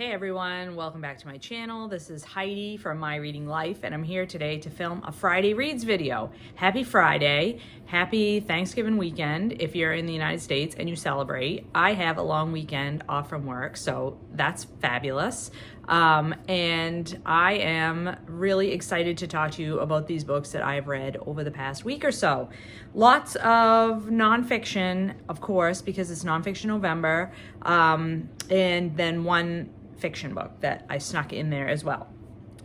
Hey everyone, welcome back to my channel. This is Heidi from My Reading Life, and I'm here today to film a Friday Reads video. Happy Friday, happy Thanksgiving weekend if you're in the United States and you celebrate. I have a long weekend off from work, so that's fabulous. And I am really excited to talk to you about these books that I've read over the past week or so. Lots of nonfiction, of course, because it's Nonfiction November, and then one fiction book that I snuck in there as well.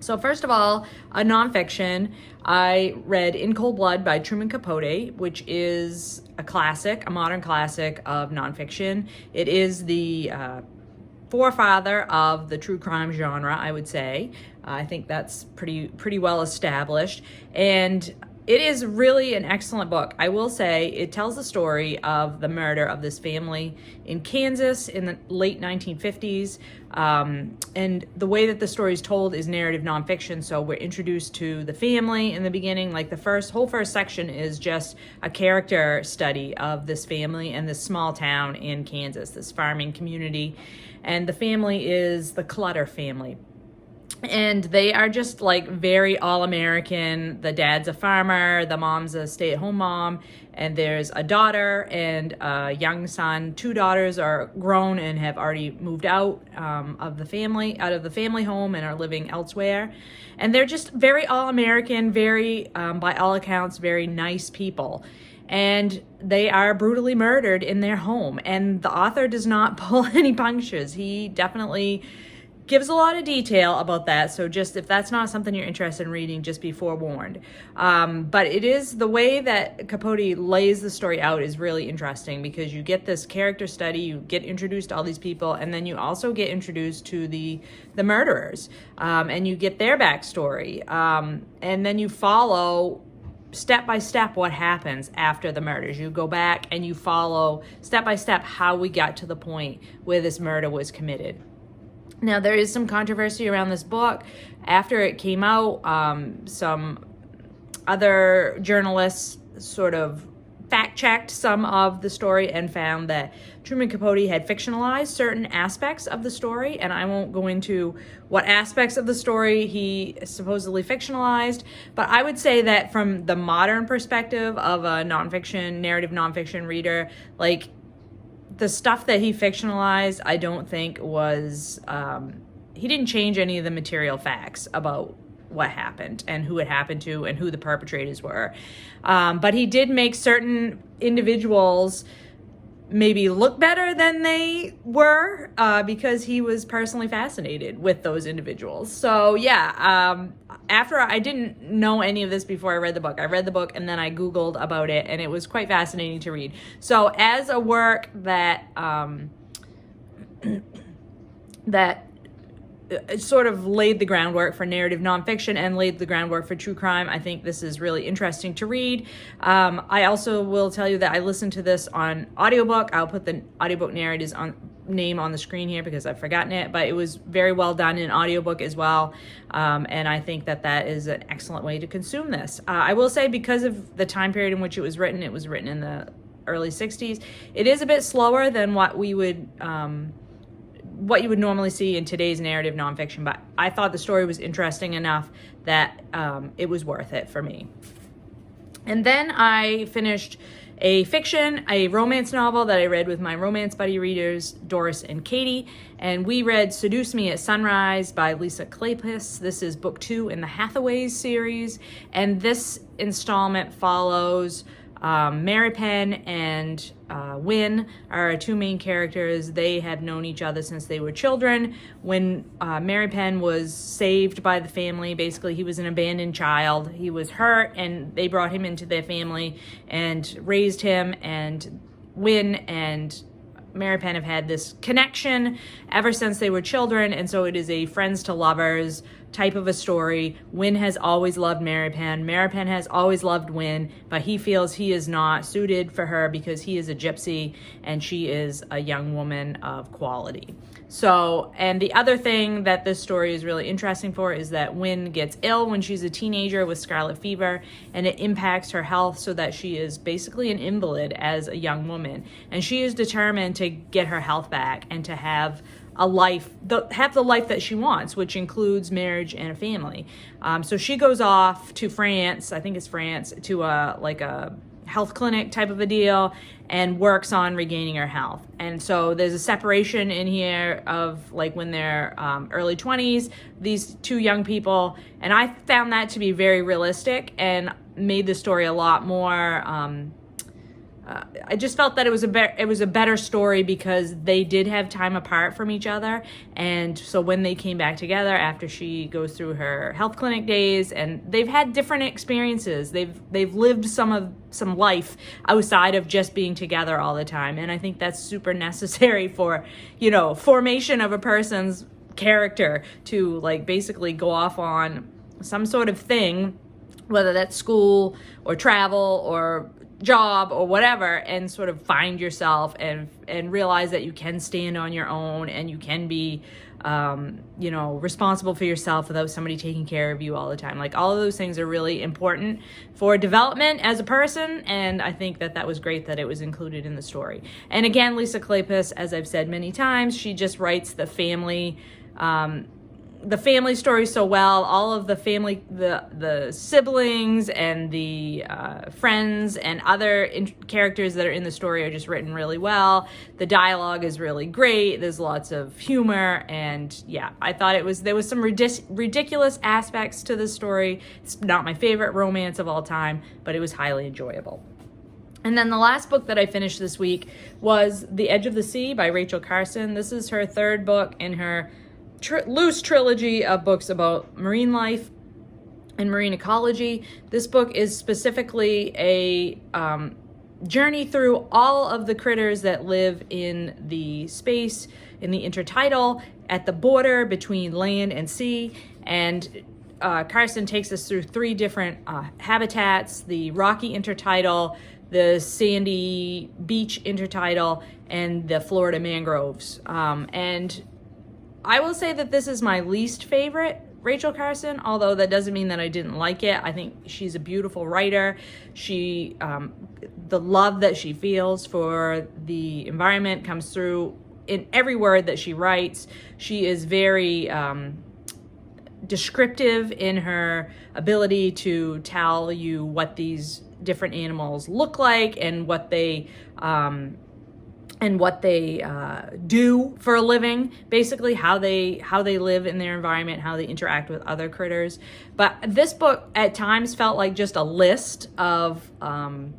So first of all, a nonfiction, I read In Cold Blood by Truman Capote, which is a classic, a modern classic of nonfiction. It is the forefather of the true crime genre, I would say. I think that's pretty well established. And it is really an excellent book. I will say it tells the story of the murder of this family in Kansas in the late 1950s. And the way that the story is told is narrative nonfiction. So we're introduced to the family in the beginning. Like the whole first section is just a character study of this family and this small town in Kansas, this farming community. And the family is the Clutter family. And they are just like very all-American. The dad's a farmer, the mom's a stay-at-home mom, and there's a daughter and a young son. Two daughters are grown and have already moved out of the family home and are living elsewhere. And they're just very all-American, very, by all accounts, very nice people. And they are brutally murdered in their home. And the author does not pull any punches. He definitely gives a lot of detail about that, so just if that's not something you're interested in reading, just be forewarned. But it is, the way that Capote lays the story out is really interesting, because you get this character study, you get introduced to all these people, and then you also get introduced to the murderers, and you get their backstory, and then you follow step by step what happens after the murders. You go back and you follow step by step how we got to the point where this murder was committed. Now, there is some controversy around this book. After it came out, some other journalists sort of fact-checked some of the story and found that Truman Capote had fictionalized certain aspects of the story, and I won't go into what aspects of the story he supposedly fictionalized, but I would say that from the modern perspective of a narrative nonfiction reader, like, the stuff that he fictionalized, I don't think was, he didn't change any of the material facts about what happened and who it happened to and who the perpetrators were. But he did make certain individuals maybe look better than they were, because he was personally fascinated with those individuals. So yeah, after I didn't know any of this before I read the book. I read the book and then I Googled about it, and it was quite fascinating to read. So as a work that that sort of laid the groundwork for narrative nonfiction and laid the groundwork for true crime, I think this is really interesting to read. I also will tell you that I listened to this on audiobook. I'll put the audiobook narrator's name on the screen here because I've forgotten it, but it was very well done in audiobook as well. And I think that that is an excellent way to consume this. I will say, because of the time period in which it was written in the early 60s, it is a bit slower than what you would normally see in today's narrative nonfiction, but I thought the story was interesting enough that it was worth it for me. And then I finished a romance novel that I read with my romance buddy readers, Doris and Katie, and we read Seduce Me at Sunrise by Lisa Kleypas. This is book 2 in the Hathaways series, and this installment follows Mary Penn and Wynn are our two main characters. They have known each other since they were children. When Mary Penn was saved by the family, basically he was an abandoned child. He was hurt and they brought him into their family and raised him, and Wynn and Mary Penn have had this connection ever since they were children, and so it is a friends to lovers type of a story. Wynn has always loved Mary Penn. Mary Penn has always loved Wynn, but he feels he is not suited for her because he is a gypsy and she is a young woman of quality. So, and the other thing that this story is really interesting for is that Wynn gets ill when she's a teenager with scarlet fever, and it impacts her health so that she is basically an invalid as a young woman. And she is determined to get her health back and to have have the life that she wants, which includes marriage and a family. So she goes off to France, I think it's France, to a health clinic type of a deal, and works on regaining her health. And so there's a separation in here of like when they're early 20s, these two young people, and I found that to be very realistic and made the story a lot more I just felt that it was a better story because they did have time apart from each other. And so when they came back together after she goes through her health clinic days, and they've had different experiences, they've lived some life outside of just being together all the time. And I think that's super necessary for, formation of a person's character, to like basically go off on some sort of thing, whether that's school or travel or job or whatever, and sort of find yourself and realize that you can stand on your own and you can be responsible for yourself without somebody taking care of you all the time. Like, all of those things are really important for development as a person, and I think that was great that it was included in the story. And again, Lisa Kleypas, as I've said many times, she just writes the family story so well. All of the family, the siblings and the friends and other characters that are in the story are just written really well. The dialogue is really great. There's lots of humor, and yeah, I thought there was some ridiculous aspects to the story. It's not my favorite romance of all time, but it was highly enjoyable. And then the last book that I finished this week was The Edge of the Sea by Rachel Carson. This is her third book in her loose trilogy of books about marine life and marine ecology. This book is specifically a journey through all of the critters that live in the space, in the intertidal, at the border between land and sea. And Carson takes us through 3 different habitats: the rocky intertidal, the sandy beach intertidal, and the Florida mangroves. And I will say that this is my least favorite Rachel Carson, although that doesn't mean that I didn't like it. I think she's a beautiful writer. She, the love that she feels for the environment comes through in every word that she writes. She is very descriptive in her ability to tell you what these different animals look like and what they do for a living, basically how they live in their environment, how they interact with other critters. But this book at times felt like just a list of animals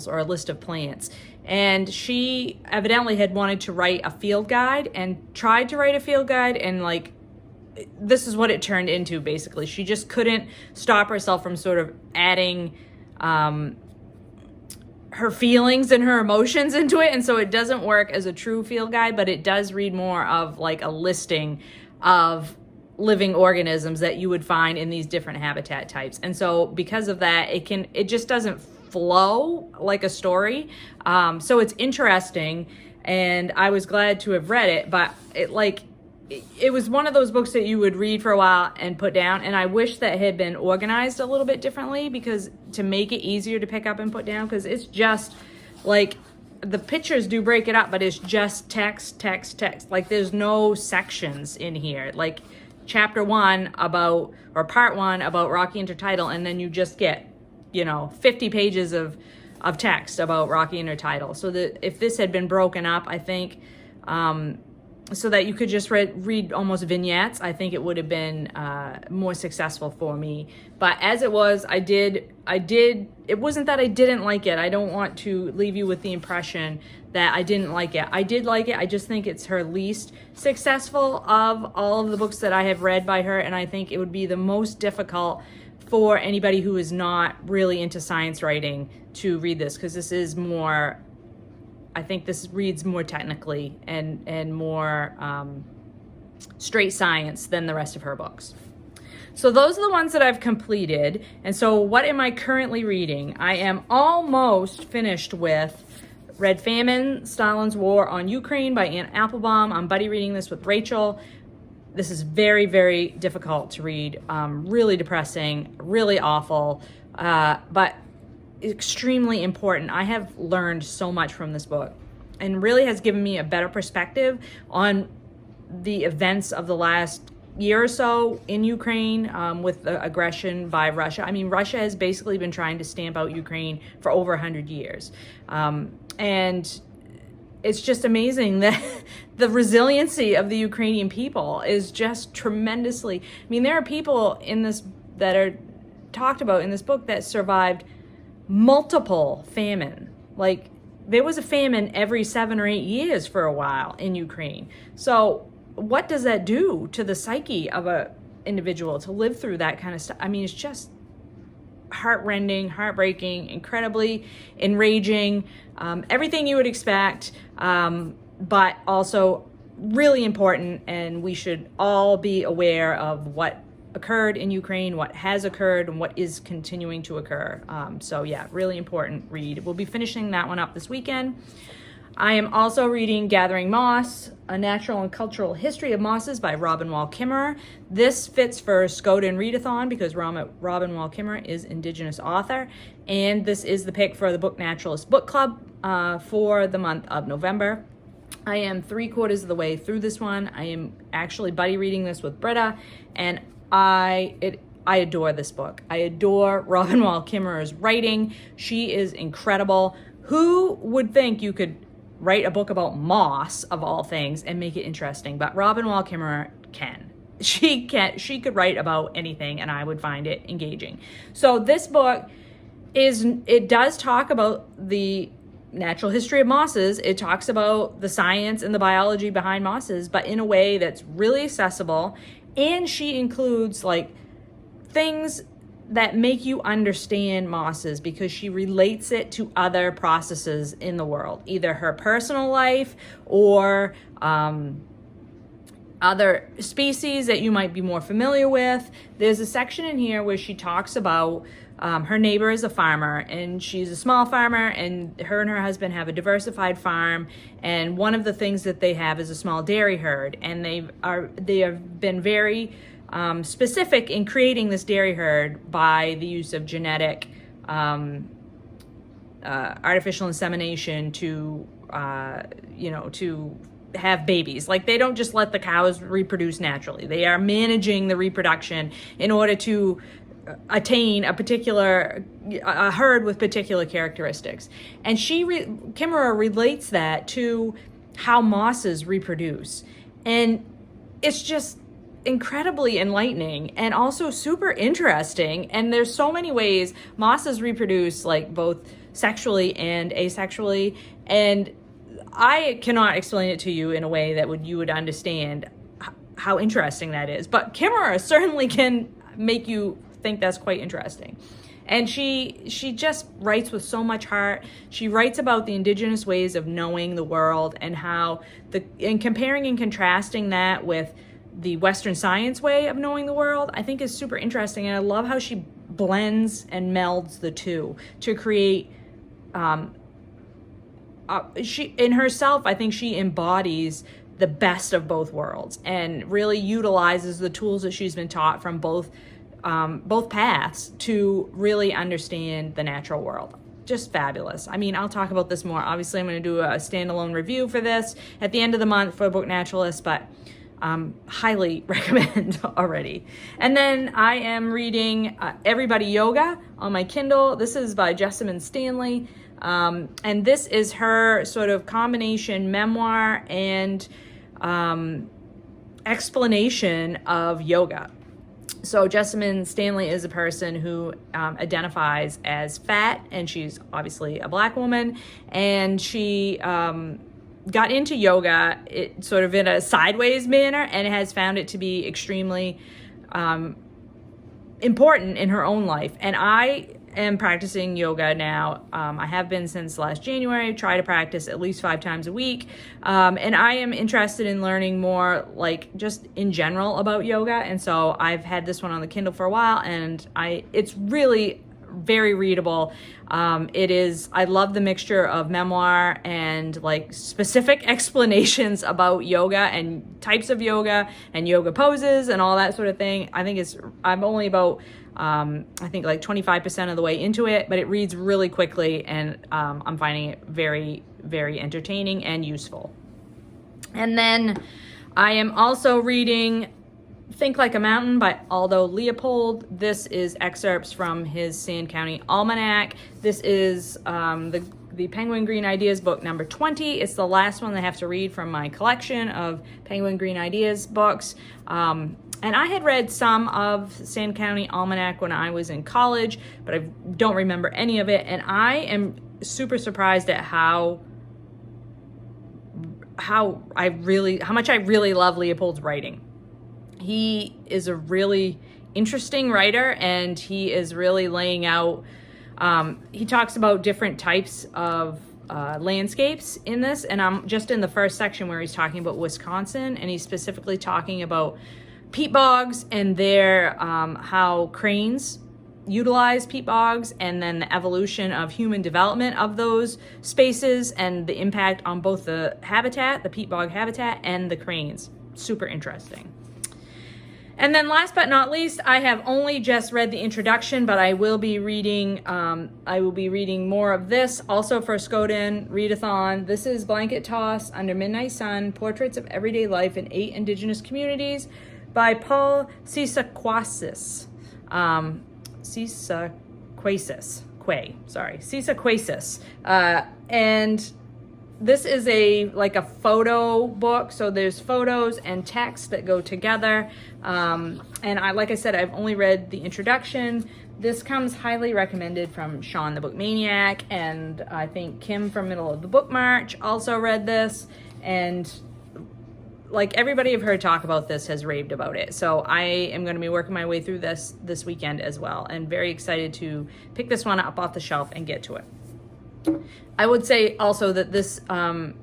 or a list of plants. And she evidently had wanted to write a field guide and tried to write a field guide, and like, this is what it turned into. Basically, she just couldn't stop herself from sort of adding her feelings and her emotions into it, and so it doesn't work as a true field guide, but it does read more of like a listing of living organisms that you would find in these different habitat types. And so because of that, it just doesn't flow like a story. So it's interesting, and I was glad to have read it, but it was one of those books that you would read for a while and put down, and I wish that it had been organized a little bit differently, because to make it easier to pick up and put down, because it's just like, the pictures do break it up, but it's just text. Like, there's no sections in here, like chapter 1 about, or part 1 about rocky intertidal, and then you just get 50 pages of text about rocky intertidal. So that if this had been broken up, I think so that you could just read almost vignettes, I think it would have been more successful for me. But as it was, it wasn't that I didn't like it. I don't want to leave you with the impression that I didn't like it. I did like it. I just think it's her least successful of all of the books that I have read by her, and I think it would be the most difficult for anybody who is not really into science writing to read this, because this is more, I think this reads more technically and more straight science than the rest of her books. So those are the ones that I've completed. And so what am I currently reading? I am almost finished with read Famine, Stalin's War on Ukraine by Applebaum. I'm buddy reading this with Rachel. This is very, very difficult to read, really depressing, really awful, but extremely important. I have learned so much from this book. and really has given me a better perspective on the events of the last year or so in Ukraine, with the aggression by Russia. I mean, Russia has basically been trying to stamp out Ukraine for over 100 years. And it's just amazing that the resiliency of the Ukrainian people is just tremendously. I mean, there are people in this that are talked about in this book that survived multiple famine. Like, there was a famine every 7 or 8 years for a while in Ukraine. So what does that do to the psyche of a individual to live through that kind of stuff? I mean, it's just heartrending, heartbreaking, incredibly enraging, everything you would expect, but also really important. And we should all be aware of what occurred in Ukraine, what has occurred, and what is continuing to occur. So yeah, really important read. We'll be finishing that one up this weekend. I am also reading Gathering Moss, A Natural and Cultural History of Mosses by Robin Wall Kimmerer. This fits for Skoda Readathon because Robin Wall Kimmerer is Indigenous author, and this is the pick for the Book Naturalist Book Club for the month of November. I am 3/4 of the way through this one. I am actually buddy reading this with Britta, and I adore this book. I adore Robin Wall Kimmerer's writing. She is incredible. Who would think you could write a book about moss, of all things, and make it interesting? But Robin Wall Kimmerer can. She could write about anything, and I would find it engaging. So this book it does talk about the natural history of mosses. It talks about the science and the biology behind mosses, but in a way that's really accessible. And she includes like things that make you understand mosses because she relates it to other processes in the world, either her personal life or other species that you might be more familiar with. There's a section in here where she talks about her neighbor is a farmer, and she's a small farmer, and her husband have a diversified farm, and one of the things that they have is a small dairy herd, and they have been very specific in creating this dairy herd by the use of genetic artificial insemination to have babies. Like, they don't just let the cows reproduce naturally. They are managing the reproduction in order to attain a herd with particular characteristics. And Kimmerer relates that to how mosses reproduce. And it's just incredibly enlightening and also super interesting. And there's so many ways mosses reproduce, like both sexually and asexually. And I cannot explain it to you in a way that you would understand how interesting that is. But Kimmerer certainly can make you think that's quite interesting. And she just writes with so much heart. She writes about the indigenous ways of knowing the world and how and comparing and contrasting that with the Western science way of knowing the world, I think is super interesting. And I love how she blends and melds the two to create, in herself, I think she embodies the best of both worlds and really utilizes the tools that she's been taught from both paths to really understand the natural world. Just fabulous. I mean, I'll talk about this more. Obviously, I'm going to do a standalone review for this at the end of the month for Book Naturalist, but highly recommend already. And then I am reading Everybody Yoga on my Kindle. This is by Jessamyn Stanley. And this is her sort of combination memoir and explanation of yoga. So Jessamyn Stanley is a person who identifies as fat, and she's obviously a Black woman, and she got into yoga sort of in a sideways manner and has found it to be extremely important in her own life. And I am practicing yoga now. I have been since last January. I try to practice at least 5 times a week. And I am interested in learning more, like just in general about yoga. And so I've had this one on the Kindle for a while, and it's really very readable. I love the mixture of memoir and like specific explanations about yoga and types of yoga and yoga poses and all that sort of thing. I'm only about I think like 25% of the way into it, but it reads really quickly, and I'm finding it very, very entertaining and useful. And then I am also reading Think Like a Mountain by Aldo Leopold. This is excerpts from his Sand County Almanac. This is the Penguin Green Ideas book number 20. It's the last one I have to read from my collection of Penguin Green Ideas books. And I had read some of Sand County Almanac when I was in college, but I don't remember any of it. And I am super surprised at how much I really love Leopold's writing. He is a really interesting writer, and he is really laying out, he talks about different types of landscapes in this, and I'm just in the first section where he's talking about Wisconsin, and he's specifically talking about peat bogs and their how cranes utilize peat bogs, and then the evolution of human development of those spaces and the impact on both the habitat, the peat bog habitat, and the cranes. Super interesting. And then last but not least, I have only just read the introduction, but I will be reading more of this also for Skoden Readathon. This is Blanket Toss Under Midnight Sun, Portraits of Everyday Life in 8 Indigenous Communities by Paul Seesequasis. Seesequasis. And this is a photo book, so there's photos and text that go together. And like I said, I've only read the introduction. This comes highly recommended from Sean the Book Maniac, and I think Kim from Middle of the Book March also read this, and like everybody I've heard talk about this has raved about it. So I am going to be working my way through this weekend as well, and very excited to pick this one up off the shelf and get to it. I would say also that this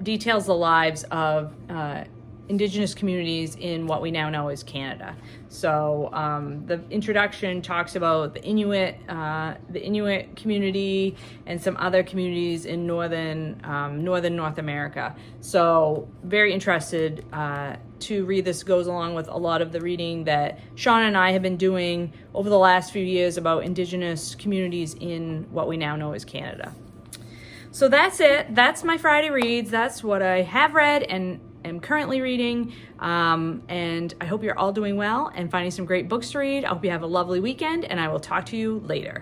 details the lives of Indigenous communities in what we now know as Canada. So the introduction talks about the Inuit community and some other communities in northern North America. So very interested to read this. Goes along with a lot of the reading that Sean and I have been doing over the last few years about Indigenous communities in what we now know as Canada. So that's it. That's my Friday reads. That's what I have read and am currently reading. And I hope you're all doing well and finding some great books to read. I hope you have a lovely weekend, and I will talk to you later.